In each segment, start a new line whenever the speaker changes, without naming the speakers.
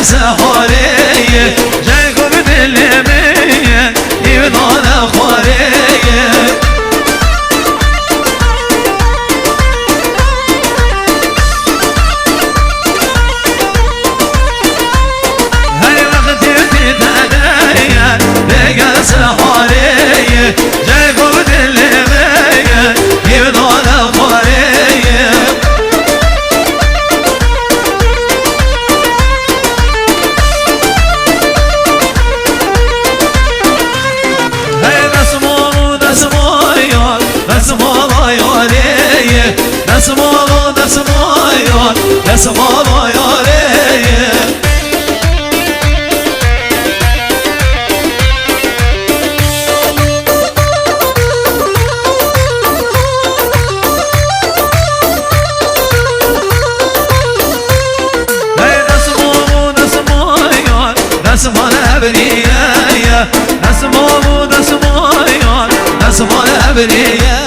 سحورية جايكم باليمية يبنون خورية هاي وقت تتدايا بقى سحورية جايكم باليمية يبنون خورية اسمع يا ليه نسمع الابرياء نسمع الابرياء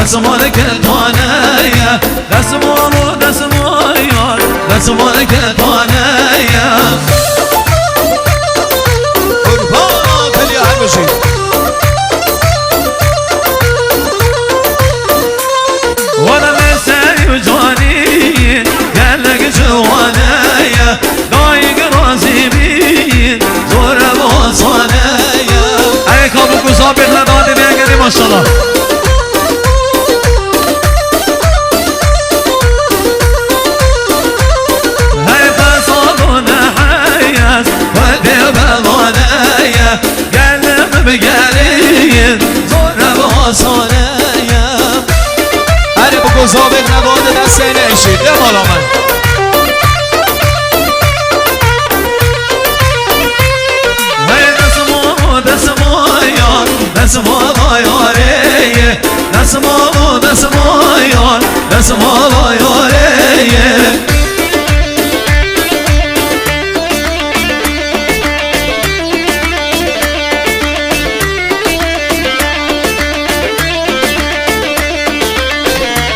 نسمعك الطوانية نسمعك الطوانية قربانك اللي عالمشي وانا مساي وجواني قال لك جوانية ضايق راسي بين زور ابو صانية عليك ابوك وصابك لدادي بيقري ما شاء الله بقالين زور ابو صانية هري بكو زابق نباده دستین اشید ده مالا من هی نسمع یاره نسمع یاره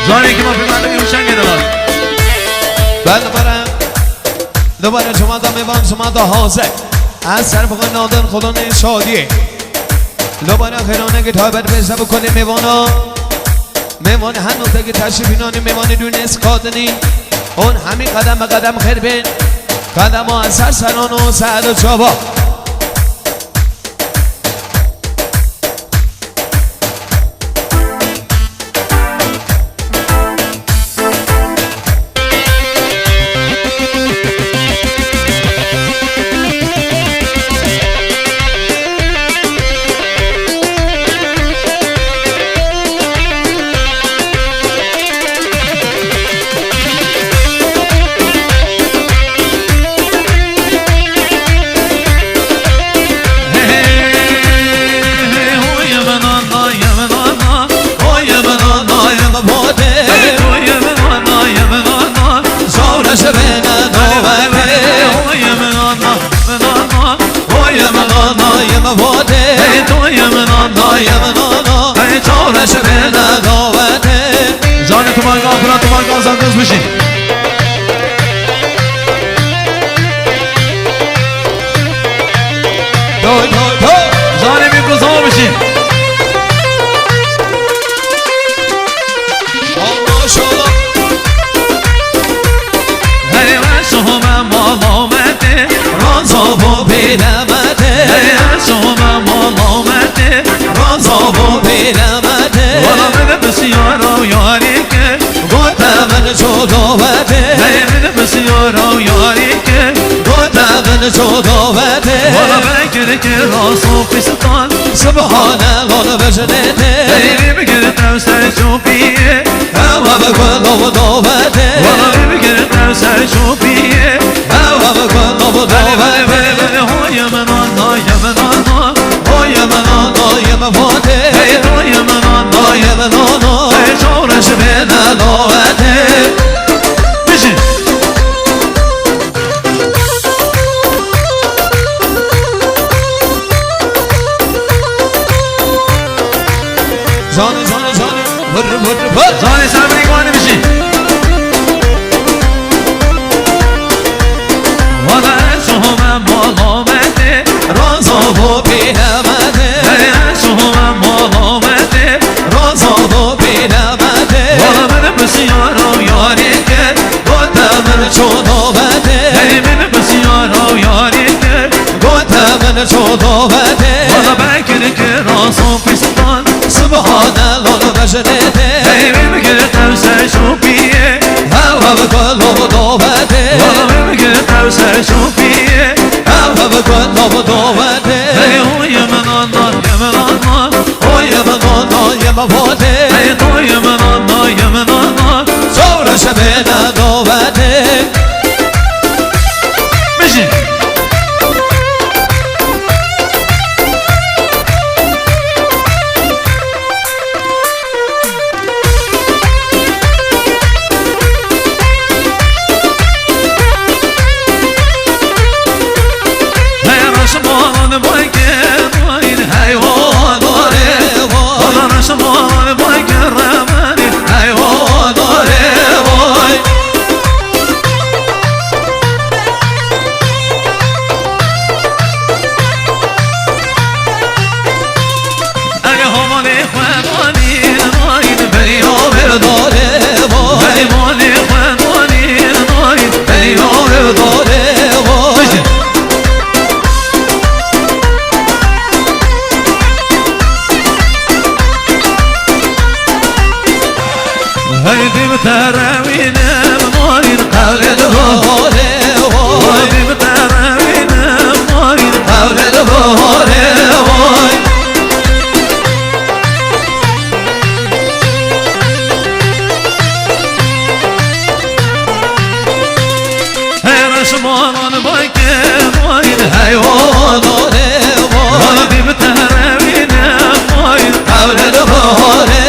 جانی که ما پیمانده میوشن گدلال بله دوباره شما دا میوان شما دا حاضر از سر بخواه نادن خدا شادیه دوباره خیرانه که تایبت بزده بکنه میوان هنوزه که تشریفینانی میوان دونست کادنی اون همین قدم به قدم خیر بین قدم ها از سر سران و سعد و چابا زانه تو مانگا خورا تو مانگا زندز بشین زانه بی گزا بشین شما مالامته رازا و بیرمته شما مالامته رازا و بیرمته والا بده بسیار و یاری که گوته من جداوته بده بسیار و یاری که گوته من جداوته والا بگیره که راز و پیستان سبحان الله بجنته بگیره تو سر چوبیه هوا بگل و داوته والا بگیره تو سر چوبیه هوا بگل و داوته های من آنا یمنانا های من آنا یمواته های من آنا یمنانا چورش به نداوته بشین زانه زانه زانه زانه سبری گوانه بشین والا شما مالامته رازا و بیرمته شما مالامته رازا و بیرمته والا من بسیار و یاری که گوته من جداوته من بسیار و یاری که گوته من جداوته والا بگیره که راز و پیستان سبحان الله بجنته بگیره تو سر چوبیه هوا بگل و داوته والا بگیره تو سر چوبیه هوا بگل و داوته های من آنا یمنانا های من آنا یمواته های من آنا یمنانا چورش به نداوته بشین حول البحر